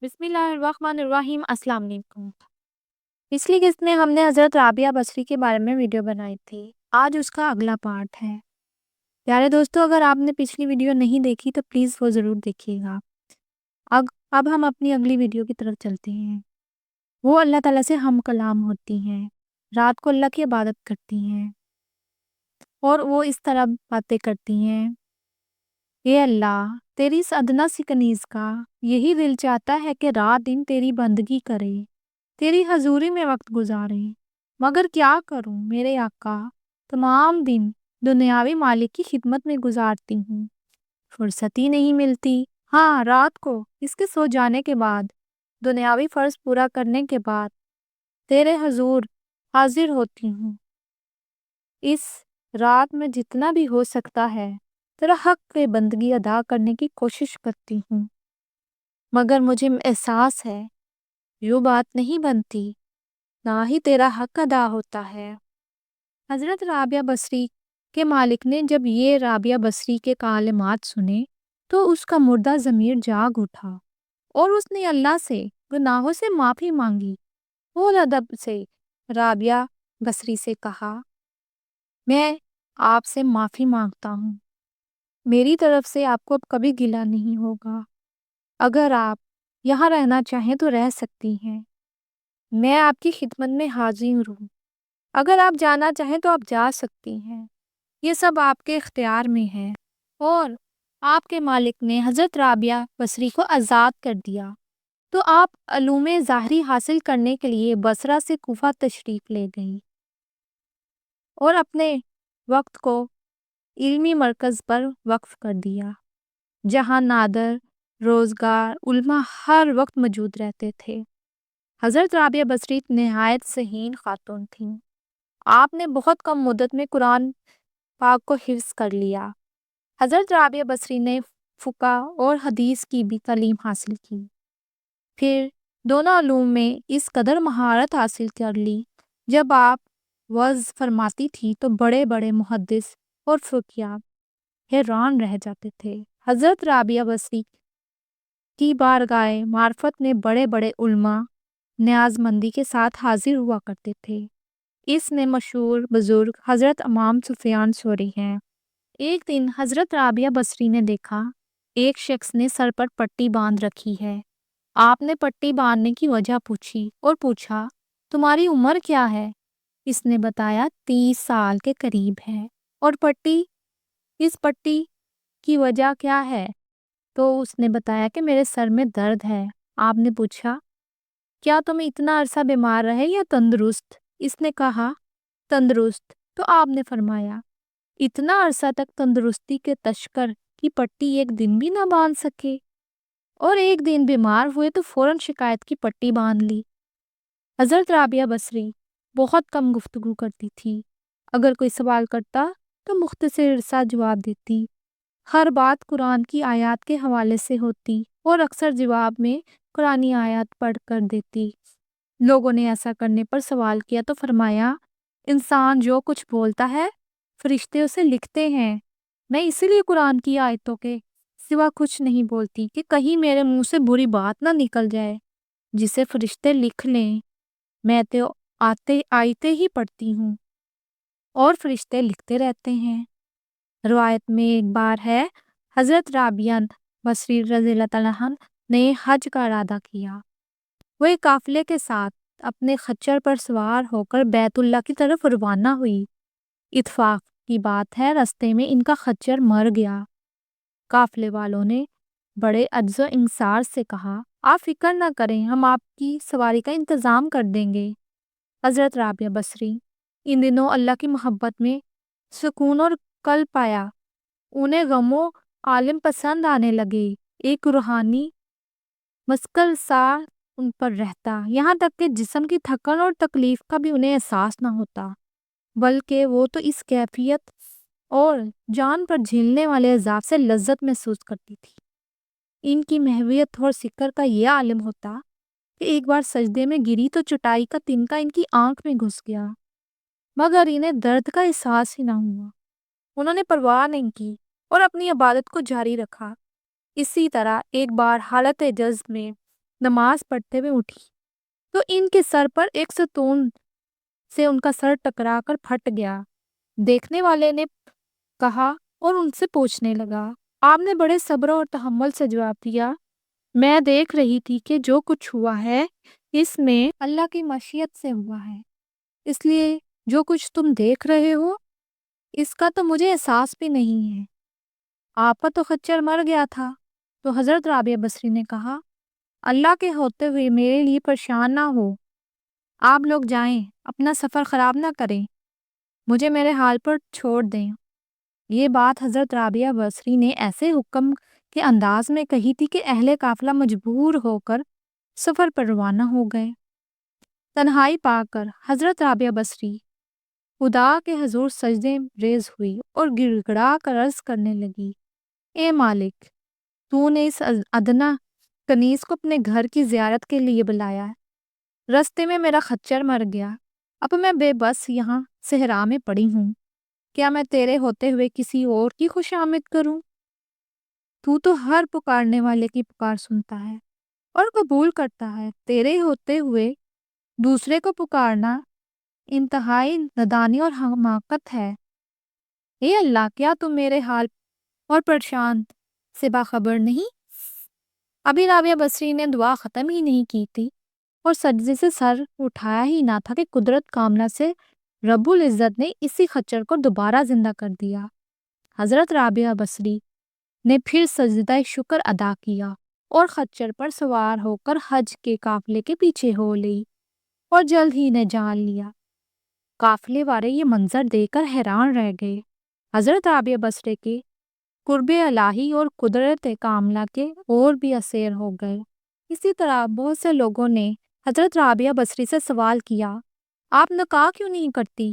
بسم اللہ الرحمن الرحیم۔ السلام علیکم۔ پچھلی قسط میں ہم نے حضرت رابعہ بصری کے بارے میں ویڈیو بنائی تھی۔ آج اس کا اگلا پارٹ ہے۔ پیارے دوستو، اگر آپ نے پچھلی ویڈیو نہیں دیکھی تو پلیز وہ ضرور دیکھیے گا۔ اب ہم اپنی اگلی ویڈیو کی طرف چلتے ہیں۔ وہ اللہ تعالیٰ سے ہم کلام ہوتی ہیں، رات کو اللہ کی عبادت کرتی ہیں اور وہ اس طرح باتیں کرتی ہیں: اے اللہ، تیری اس ادنا سی کنیز کا یہی دل چاہتا ہے کہ رات دن تیری بندگی کرے، تیری حضوری میں وقت گزارے، مگر کیا کروں میرے آقا، تمام دن دنیاوی مالک کی خدمت میں گزارتی ہوں، فرصت ہی نہیں ملتی۔ ہاں، رات کو اس کے سو جانے کے بعد، دنیاوی فرض پورا کرنے کے بعد تیرے حضور حاضر ہوتی ہوں۔ اس رات میں جتنا بھی ہو سکتا ہے تیرا حق کے بندگی ادا کرنے کی کوشش کرتی ہوں، مگر مجھے احساس ہے یوں بات نہیں بنتی، نہ ہی تیرا حق ادا ہوتا ہے۔ حضرت رابعہ بصری کے مالک نے جب یہ رابعہ بصری کے کلمات سنے تو اس کا مردہ ضمیر جاگ اٹھا اور اس نے اللہ سے گناہوں سے معافی مانگی۔ وہ ادب سے رابعہ بصری سے کہا: میں آپ سے معافی مانگتا ہوں، میری طرف سے آپ کو اب کبھی گلہ نہیں ہوگا۔ اگر آپ یہاں رہنا چاہیں تو رہ سکتی ہیں، میں آپ کی خدمت میں حاضر ہوں۔ اگر آپ جانا چاہیں تو آپ جا سکتی ہیں، یہ سب آپ کے اختیار میں ہے۔ اور آپ کے مالک نے حضرت رابعہ بصری کو آزاد کر دیا تو آپ علوم ظاہری حاصل کرنے کے لیے بصرہ سے کوفہ تشریف لے گئی اور اپنے وقت کو علمی مرکز پر وقف کر دیا، جہاں نادر روزگار علماء ہر وقت موجود رہتے تھے۔ حضرت رابعہ بصری نہایت ذہین خاتون تھیں۔ آپ نے بہت کم مدت میں قرآن پاک کو حفظ کر لیا۔ حضرت رابعہ بصری نے فقہ اور حدیث کی بھی تعلیم حاصل کی، پھر دونوں علوم میں اس قدر مہارت حاصل کر لی جب آپ وعظ فرماتی تھی تو بڑے بڑے محدث اور فقیہ حیران رہ جاتے تھے۔ حضرت رابعہ بصری کی بارگاہ معرفت میں بڑے بڑے علماء نیاز مندی کے ساتھ حاضر ہوا کرتے تھے۔ اس میں مشہور بزرگ حضرت امام سفیان ثوری ہیں۔ ایک دن حضرت رابعہ بصری نے دیکھا ایک شخص نے سر پر پٹی باندھ رکھی ہے۔ آپ نے پٹی باندھنے کی وجہ پوچھی اور پوچھا: تمہاری عمر کیا ہے؟ اس نے بتایا 30 سال کے قریب ہے۔ اور اس پٹی کی وجہ کیا ہے؟ تو اس نے بتایا کہ میرے سر میں درد ہے۔ آپ نے پوچھا: کیا تم اتنا عرصہ بیمار رہے یا تندرست؟ اس نے کہا: تندرست۔ تو آپ نے فرمایا: اتنا عرصہ تک تندرستی کے تشکر کی پٹی ایک دن بھی نہ باندھ سکے، اور ایک دن بیمار ہوئے تو فوراً شکایت کی پٹی باندھ لی۔ حضرت رابعہ بصری بہت کم گفتگو کرتی تھی۔ اگر کوئی سوال کرتا تو مختصر سا جواب دیتی۔ ہر بات قرآن کی آیات کے حوالے سے ہوتی اور اکثر جواب میں قرآنی آیات پڑھ کر دیتی۔ لوگوں نے ایسا کرنے پر سوال کیا تو فرمایا: انسان جو کچھ بولتا ہے فرشتے اسے لکھتے ہیں، میں اسی لیے قرآن کی آیتوں کے سوا کچھ نہیں بولتی کہ کہیں میرے منہ سے بری بات نہ نکل جائے جسے فرشتے لکھ لیں۔ میں تو آیتیں ہی پڑھتی ہوں اور فرشتے لکھتے رہتے ہیں۔ روایت میں ایک بار ہے، حضرت رابعہ بصری رضی اللہ تعالیٰ عنہ نے حج کا ارادہ کیا۔ وہ ایک قافلے کے ساتھ اپنے خچر پر سوار ہو کر بیت اللہ کی طرف روانہ ہوئی۔ اتفاق کی بات ہے، رستے میں ان کا خچر مر گیا۔ قافلے والوں نے بڑے عجز و انکسار سے کہا: آپ فکر نہ کریں، ہم آپ کی سواری کا انتظام کر دیں گے۔ حضرت رابعہ بصری ان دنوں اللہ کی محبت میں سکون اور قلب پایا۔ انہیں غم و عالم پسند آنے لگے، ایک روحانی مسکل سا ان پر رہتا، یہاں تک کہ جسم کی تھکن اور تکلیف کا بھی انہیں احساس نہ ہوتا، بلکہ وہ تو اس کیفیت اور جان پر جھیلنے والے عذاب سے لذت محسوس کرتی تھی۔ ان کی محویت اور سکر کا یہ عالم ہوتا کہ ایک بار سجدے میں گری تو چٹائی کا تنکا ان کی آنکھ میں گھس گیا، مگر انہیں درد کا احساس ہی نہ ہوا۔ انہوں نے پرواہ نہیں کی اور اپنی عبادت کو جاری رکھا۔ اسی طرح ایک بار حالت جذب میں نماز پڑھتے ہوئے اٹھی تو ان کے سر پر ایک ستون سے ان کا سر ٹکرا کر پھٹ گیا۔ دیکھنے والے نے کہا اور ان سے پوچھنے لگا۔ آپ نے بڑے صبر اور تحمل سے جواب دیا، میں دیکھ رہی تھی کہ جو کچھ ہوا ہے اس میں اللہ کی مشیت سے ہوا ہے، اس لیے جو کچھ تم دیکھ رہے ہو اس کا تو مجھے احساس بھی نہیں ہے۔ آپ کا تو خچر مر گیا تھا۔ تو حضرت رابعہ بصری نے کہا، اللہ کے ہوتے ہوئے میرے لیے پریشان نہ ہو، آپ لوگ جائیں، اپنا سفر خراب نہ کریں، مجھے میرے حال پر چھوڑ دیں۔ یہ بات حضرت رابعہ بصری نے ایسے حکم کے انداز میں کہی تھی کہ اہل قافلہ مجبور ہو کر سفر پر روانہ ہو گئے۔ تنہائی پا کر حضرت رابعہ بصری خدا کے حضور سجدے ریز ہوئی اور گڑ گڑا کر عرض کرنے لگی، اے مالک، تو نے اس ادنا کنیز کو اپنے گھر کی زیارت کے لیے بلایا ہے۔ رستے میں میرا خچر مر گیا، اب میں بے بس یہاں صحرا میں پڑی ہوں، کیا میں تیرے ہوتے ہوئے کسی اور کی خوش آمد کروں؟ تو ہر پکارنے والے کی پکار سنتا ہے اور قبول کرتا ہے، تیرے ہوتے ہوئے دوسرے کو پکارنا انتہائی نادانی اور حماقت ہے۔ اے اللہ، کیا تم میرے حال اور پریشان سے باخبر نہیں؟ ابھی رابعہ بصری نے دعا ختم ہی نہیں کی تھی اور سجدے سے سر اٹھایا ہی نہ تھا کہ قدرت کاملہ سے رب العزت نے اسی خچر کو دوبارہ زندہ کر دیا۔ حضرت رابعہ بصری نے پھر سجدہ شکر ادا کیا اور خچر پر سوار ہو کر حج کے قافلے کے پیچھے ہو لی اور جلد ہی نے جان لیا۔ قافلے والے یہ منظر دیکھ کر حیران رہ گئے۔ حضرت رابعہ بصری کے قرب الہی اور قدرت کاملہ کے اور بھی اسیر ہو گئے۔ اسی طرح بہت سے لوگوں نے حضرت رابعہ بصری سے سوال کیا، آپ نکاح کیوں نہیں کرتی؟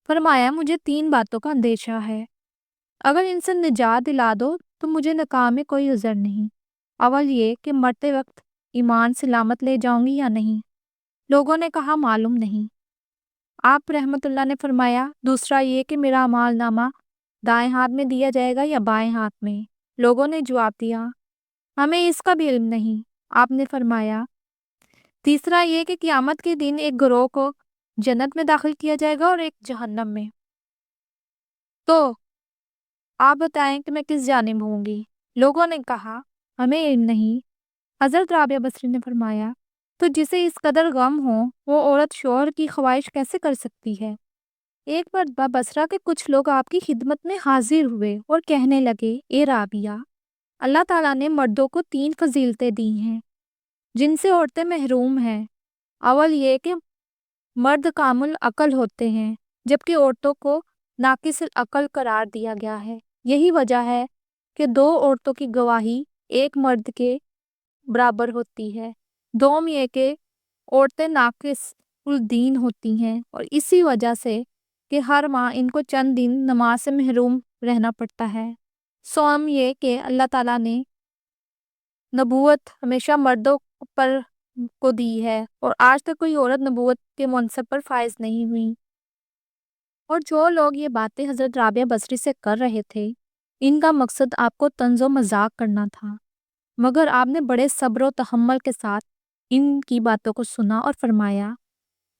فرمایا، مجھے 3 باتوں کا اندیشہ ہے، اگر ان سے نجات دلا دو تو مجھے نکاح میں کوئی عذر نہیں۔ اول یہ کہ مرتے وقت ایمان سلامت لے جاؤں گی یا نہیں؟ لوگوں نے کہا، معلوم نہیں۔ آپ رحمت اللہ نے فرمایا، دوسرا یہ کہ میرا اعمال نامہ دائیں ہاتھ میں دیا جائے گا یا بائیں ہاتھ میں؟ لوگوں نے جواب دیا، ہمیں اس کا بھی علم نہیں۔ آپ نے فرمایا، تیسرا یہ کہ قیامت کے دن ایک گروہ کو جنت میں داخل کیا جائے گا اور ایک جہنم میں، تو آپ بتائیں کہ میں کس جانب ہوں گی؟ لوگوں نے کہا، ہمیں علم نہیں۔ حضرت رابعہ بصری نے فرمایا، تو جسے اس قدر غم ہو وہ عورت شوہر کی خواہش کیسے کر سکتی ہے؟ ایک مرتبہ بصرہ کے کچھ لوگ آپ کی خدمت میں حاضر ہوئے اور کہنے لگے، اے رابعہ، اللہ تعالیٰ نے مردوں کو 3 فضیلتیں دی ہیں جن سے عورتیں محروم ہیں۔ اول یہ کہ مرد کامل عقل ہوتے ہیں جبکہ عورتوں کو ناقص العقل قرار دیا گیا ہے۔ یہی وجہ ہے کہ 2 عورتوں کی گواہی ایک مرد کے برابر ہوتی ہے۔ دوم یہ کہ عورتیں ناقص الدین ہوتی ہیں اور اسی وجہ سے کہ ہر ماہ ان کو چند دن نماز سے محروم رہنا پڑتا ہے۔ سوم یہ کہ اللہ تعالیٰ نے نبوت ہمیشہ مردوں پر کو دی ہے اور آج تک کوئی عورت نبوت کے منصب پر فائز نہیں ہوئی۔ اور جو لوگ یہ باتیں حضرت رابعہ بصری سے کر رہے تھے، ان کا مقصد آپ کو طنز و مذاق کرنا تھا، مگر آپ نے بڑے صبر و تحمل کے ساتھ ان کی باتوں کو سنا اور فرمایا،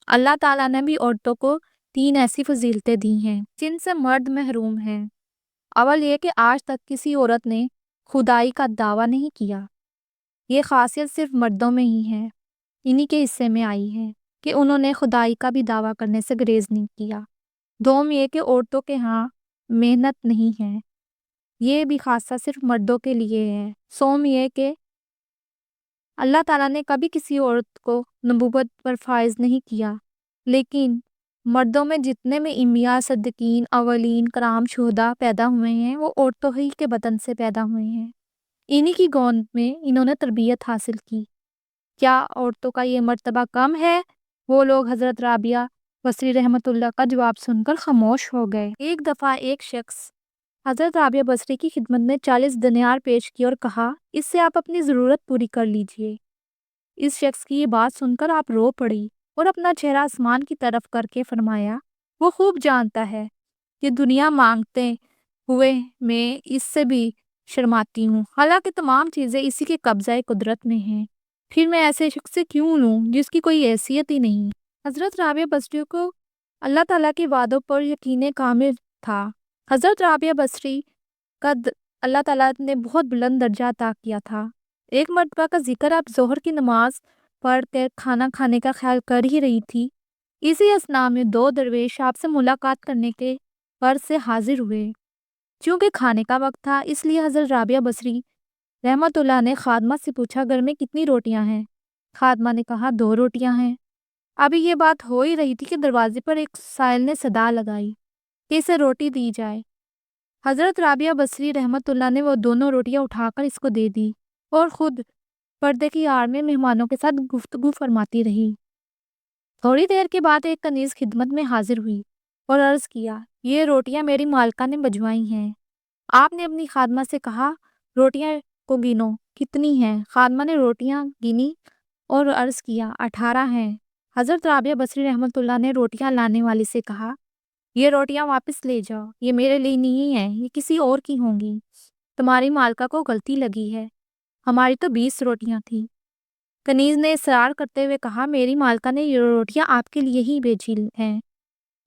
اللہ تعالیٰ نے بھی عورتوں کو 3 ایسی فضیلتیں دی ہیں جن سے مرد محروم ہیں۔ اول یہ کہ آج تک کسی عورت نے خدائی کا دعویٰ نہیں کیا، یہ خاصیت صرف مردوں میں ہی ہے، انہی کے حصے میں آئی ہے کہ انہوں نے خدائی کا بھی دعویٰ کرنے سے گریز نہیں کیا۔ دوم یہ کہ عورتوں کے ہاں محنت نہیں ہے، یہ بھی خاصہ صرف مردوں کے لیے ہے۔ سوم یہ کہ اللہ تعالیٰ نے کبھی کسی عورت کو نبوت پر فائز نہیں کیا، لیکن مردوں میں جتنے میں انبیاء، صدیقین، اولین، کرام، شہداء پیدا ہوئے ہیں وہ عورتوں ہی کے بدن سے پیدا ہوئے ہیں، انہی کی گود میں انہوں نے تربیت حاصل کی۔ کیا عورتوں کا یہ مرتبہ کم ہے؟ وہ لوگ حضرت رابعہ بصری رحمت اللہ کا جواب سن کر خاموش ہو گئے۔ ایک دفعہ ایک شخص حضرت رابعہ بصری کی خدمت میں 40 دینار پیش کی اور کہا، اس سے آپ اپنی ضرورت پوری کر لیجئے۔ اس شخص کی یہ بات سن کر آپ رو پڑی اور اپنا چہرہ آسمان کی طرف کر کے فرمایا، وہ خوب جانتا ہے کہ دنیا مانگتے ہوئے میں اس سے بھی شرماتی ہوں، حالانکہ تمام چیزیں اسی کے قبضہ قدرت میں ہیں۔ پھر میں ایسے شخص سے کیوں لوں جس کی کوئی حیثیت ہی نہیں؟ حضرت رابعہ بصری کو اللہ تعالیٰ کے وعدوں پر یقین کامل تھا۔ حضرت رابعہ بصری کا اللہ تعالیٰ نے بہت بلند درجہ عطا کیا تھا۔ ایک مرتبہ کا ذکر، آپ ظہر کی نماز پڑھ کر کھانا کھانے کا خیال کر ہی رہی تھی، اسی اثناء میں دو درویش آپ سے ملاقات کرنے کے غرض سے حاضر ہوئے۔ چونکہ کھانے کا وقت تھا، اس لیے حضرت رابعہ بصری رحمت اللہ نے خادمہ سے پوچھا، گھر میں کتنی روٹیاں ہیں؟ خادمہ نے کہا 2 روٹیاں ہیں۔ ابھی یہ بات ہو ہی رہی تھی کہ دروازے پر ایک سائل نے صدا لگائی کہ اسے روٹی دی جائے۔ حضرت رابعہ بصری رحمت اللہ نے وہ دونوں روٹیاں اٹھا کر اس کو دے دی اور خود پردے کی آڑ میں مہمانوں کے ساتھ گفتگو فرماتی رہی۔ تھوڑی دیر کے بعد ایک کنیز خدمت میں حاضر ہوئی اور عرض کیا، یہ روٹیاں میری مالکہ نے بھجوائی ہیں۔ آپ نے اپنی خادمہ سے کہا، روٹیاں کو گنو، کتنی ہیں؟ خادمہ نے روٹیاں گنی اور عرض کیا، 18 ہیں۔ حضرت رابعہ بصری رحمت اللہ نے روٹیاں لانے والی سے کہا، یہ روٹیاں واپس لے جاؤ، یہ میرے لیے نہیں ہیں، یہ کسی اور کی ہوں گی۔ تمہاری مالکہ کو غلطی لگی ہے، ہماری تو 20 روٹیاں تھیں۔ کنیز نے اصرار کرتے ہوئے کہا، میری مالکہ نے یہ روٹیاں آپ کے لیے ہی بھیجی ہیں،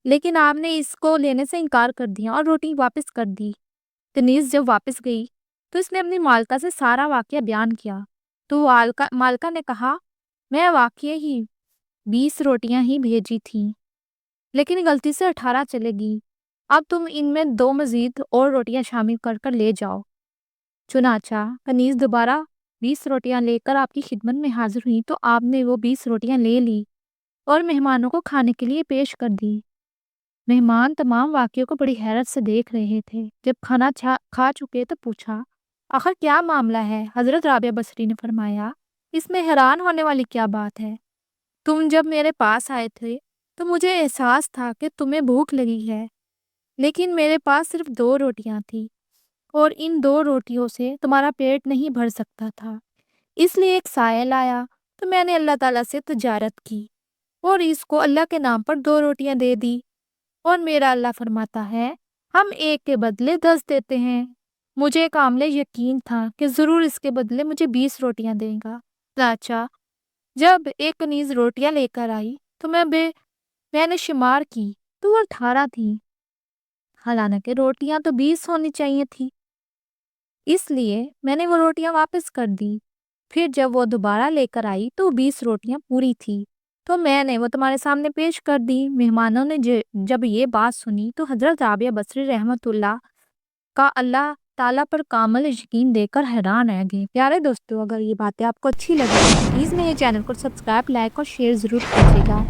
لیکن آپ نے اس کو لینے سے انکار کر دیا اور روٹی واپس کر دی۔ کنیز جب واپس گئی تو اس نے اپنی مالکہ سے سارا واقعہ بیان کیا، تو مالکہ نے کہا، میں واقعی ہی 20 روٹیاں ہی بھیجی تھیں، لیکن غلطی سے 18 چلے گی۔ اب تم ان میں 2 مزید اور روٹیاں شامل کر کر لے جاؤ۔ چنانچہ کنیز دوبارہ 20 روٹیاں لے کر آپ کی خدمت میں حاضر ہوئی تو آپ نے وہ 20 روٹیاں لے لی اور مہمانوں کو کھانے کے لیے پیش کر دی۔ مہمان تمام واقعوں کو بڑی حیرت سے دیکھ رہے تھے۔ جب کھانا کھا چکے تو پوچھا، آخر کیا معاملہ ہے؟ حضرت رابعہ بصری نے فرمایا، اس میں حیران ہونے والی کیا بات ہے؟ تم جب میرے پاس آئے تھے تو مجھے احساس تھا کہ تمہیں بھوک لگی ہے، لیکن میرے پاس صرف 2 روٹیاں تھیں اور ان 2 روٹیوں سے تمہارا پیٹ نہیں بھر سکتا تھا، اس لیے ایک سائل آیا تو میں نے اللہ تعالیٰ سے تجارت کی اور اس کو اللہ کے نام پر 2 روٹیاں دے دی، اور میرا اللہ فرماتا ہے، ہم ایک کے بدلے 10 دیتے ہیں۔ مجھے کامل یقین تھا کہ ضرور اس کے بدلے مجھے 20 روٹیاں دے گا۔ چنانچہ جب ایک کنیز روٹیاں لے کر آئی تو میں نے شمار کی تو وہ 18 تھیں، حالانکہ روٹیاں تو 20 ہونی چاہیے تھی، اس لیے میں نے وہ روٹیاں واپس کر دی۔ پھر جب وہ دوبارہ لے کر آئی تو 20 روٹیاں پوری تھی، تو میں نے وہ تمہارے سامنے پیش کر دی۔ مہمانوں نے جب یہ بات سنی تو حضرت رابعہ بصری رحمت اللہ کا اللہ تعالیٰ پر کامل یقین دے کر حیران رہ گئے۔ پیارے دوستو، اگر یہ باتیں آپ کو اچھی لگی تو پلیز میرے چینل کو سبسکرائب، لائک اور شیئر ضرور کیجیے گا۔